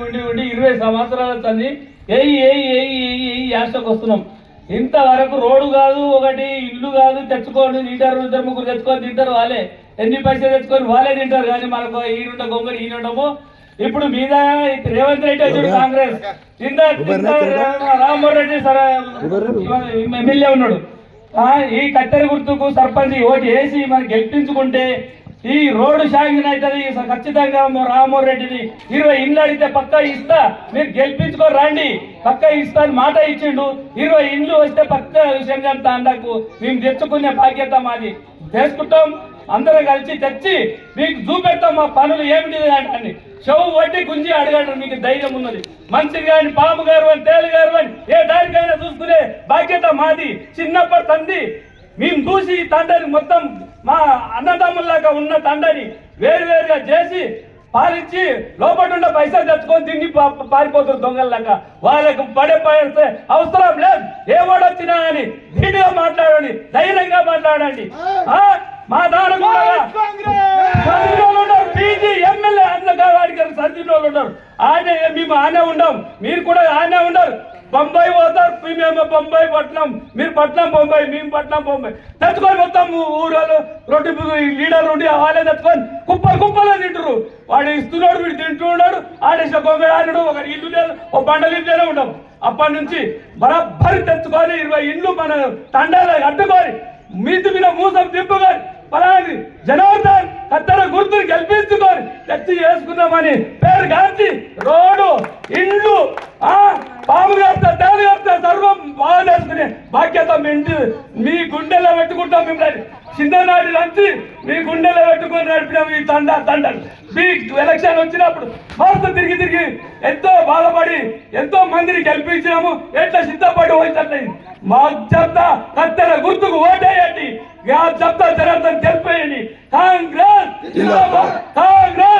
20 సంవత్సరాల తల్లి యాస్టకు వస్తున్నాం. ఇంతవరకు రోడ్డు కాదు, ఒకటి ఇల్లు కాదు, తెచ్చుకోండి తింటారు, 2-3 తెచ్చుకొని తింటారు, వాళ్ళే ఎన్ని పైసలు తెచ్చుకొని వాళ్ళే తింటారు. కానీ మనకు ఈడుంట గొంగడి ఈనుండము. ఇప్పుడు మీద రేవంత్ రెడ్డి వచ్చాడు, కాంగ్రెస్ రామ్మోహన్ రెడ్డి ఎమ్మెల్యే ఉన్నాడు. ఈ కత్తెర గుర్తుకు సర్పంచ్ ఓటు వేసి మనం గెలిపించుకుంటే ఈ రోడ్డు శాంక్షన్ అవుతుంది. ఖచ్చితంగా రామ్మోహన్ రెడ్డిని 20 ఇండ్లు అడిగితే పక్కా ఇస్తా, మీరు గెలిపించుకొని రండి, పక్కా ఇస్తా అని మాట ఇచ్చిండు. 20 ఇండ్లు వస్తే పక్కా విషయం తాండాకు మేము తెచ్చుకునే బాధ్యత మాది. చేసుకుంటాం, అందరం కలిసి తెచ్చి మీకు చూపెడతాం మా పనులు ఏమిటి అని. చెవు వడ్డీ గుంజి అడగండి, మీకు ధైర్యం ఉన్నది. మంచి కానీ పాము గారు అని తేలు గారు అని ఏ దానికైనా చూసుకునే బాధ్యత మాది. చిన్నప్పటి తండ్రి మేము చూసి తండ్రిని మొత్తం మా అన్నదమ్ముల్లాగా ఉన్న తండ్రిని వేరువేరుగా చేసి పాలించి లోపల పైసలు తెచ్చుకొని తిని పారిపోతారు దొంగల్లాగా. వాళ్ళకు పడితే అవసరం లేదు, ఏ వాడు వచ్చినా అని ధీటుగా మాట్లాడండి, ధైర్యంగా మాట్లాడండి. మా దాని పీజీ ఎమ్మెల్యే అందులో వాడికి సర్దిన వాళ్ళు ఉన్నారు. ఆయన మేము ఆనే ఉండం, మీరు కూడా ఆనే ఉండరు. బొంబాయి పోతారు, మేము బొంబాయి పట్నం, మీరు పట్నం బొంబాయి, మేము పట్నం బొంబాయి తెచ్చుకొని మొత్తం ఊరోళ్ళు రొట్టి లీడర్లు ఉండి వాళ్ళే తెచ్చుకొని కుప్పలో తింటారు. వాడు ఇస్తున్నాడు, వీడు తింటున్నాడు, ఆడేసిన గొంగ ఆడు, ఒక ఇల్లు లేదు, ఒక బండలు ఇల్లునే ఉండవు. అప్పటి నుంచి బరబ్బరి తెచ్చుకొని 20 ఇండ్లు మన తండాలు అడ్డుకొని మీది మీద మూసం తిప్పుకొని పలాని జనార్దన్ కత్తెర గుర్తుని గెలిపించుకొని తెచ్చి చేసుకున్నామని పేరు గాంచి రోడ్డు ఇండ్లు పాము కడతా తేలు కడతా సర్వం బాగా చేసుకునే బాధ్యత మీ గుండెలో పెట్టుకుంటాం. మిమ్మల్ని చిన్ననాటి నుంచి మీ గుండెలో పెట్టుకొని నడిపినాం. ఈ తండాలు మీ ఎలక్షన్ వచ్చినప్పుడు మస్తు తిరిగి ఎంతో బాధపడి ఎంతో మందిని గెలిపించినాము. ఎట్లా సిద్ధపడి పోయింది మా చెప్తా కత్తెర గుర్తుకు ఓటేయండి, చెప్తా జనార్దన్ గెలిపేయండి. కాంగ్రెస్ కాంగ్రెస్.